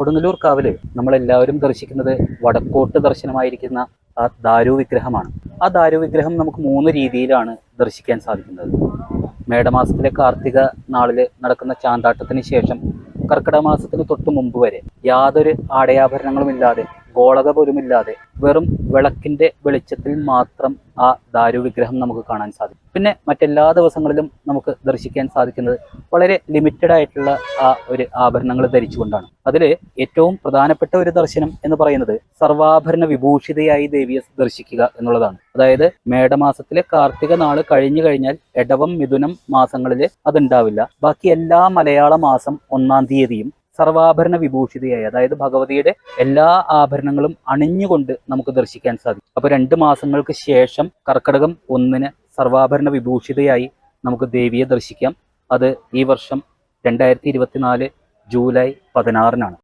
കൊടുങ്ങല്ലൂർ കാവില് നമ്മളെല്ലാവരും ദർശിക്കുന്നത് വടക്കോട്ട് ദർശനമായിരിക്കുന്ന ആ ദാരു വിഗ്രഹമാണ്. ആ ദാരു വിഗ്രഹം നമുക്ക് 3 രീതിയിലാണ് ദർശിക്കാൻ സാധിക്കുന്നത്. മേടമാസത്തിലെ കാർത്തിക നാളില് നടക്കുന്ന ചാന്താട്ടത്തിന് ശേഷം കർക്കിടക മാസത്തിന് തൊട്ട് മുമ്പ് വരെ യാതൊരു ആടയാഭരണങ്ങളുമില്ലാതെ, ഗോളക പോലുമില്ലാതെ, വെറും വിളക്കിന്റെ വെളിച്ചത്തിൽ മാത്രം ആ ദാരു വിഗ്രഹം നമുക്ക് കാണാൻ സാധിക്കും. പിന്നെ മറ്റെല്ലാ ദിവസങ്ങളിലും നമുക്ക് ദർശിക്കാൻ സാധിക്കുന്നത് വളരെ ലിമിറ്റഡ് ആയിട്ടുള്ള ആ ഒരു ആഭരണങ്ങൾ ധരിച്ചുകൊണ്ടാണ്. അതിൽ ഏറ്റവും പ്രധാനപ്പെട്ട ഒരു ദർശനം എന്ന് പറയുന്നത് സർവാഭരണ വിഭൂഷിതയായി ദേവിയെ ദർശിക്കുക എന്നുള്ളതാണ്. അതായത് മേടമാസത്തിലെ കാർത്തിക നാള് കഴിഞ്ഞു കഴിഞ്ഞാൽ ഇടവം മിഥുനം മാസങ്ങളിൽ അതുണ്ടാവില്ല. ബാക്കി എല്ലാ മലയാള മാസം 1-ാം തീയതിയും സർവാഭരണ വിഭൂഷിതയായി, അതായത് ഭഗവതിയുടെ എല്ലാ ആഭരണങ്ങളും അണിഞ്ഞുകൊണ്ട് നമുക്ക് ദർശിക്കാൻ സാധിക്കും. അപ്പൊ 2 മാസങ്ങൾക്ക് ശേഷം കർക്കിടകം 1-ന് സർവാഭരണ വിഭൂഷിതയായി നമുക്ക് ദേവിയെ ദർശിക്കാം. അത് ഈ വർഷം 2024 ജൂലൈ 16-നാണ്.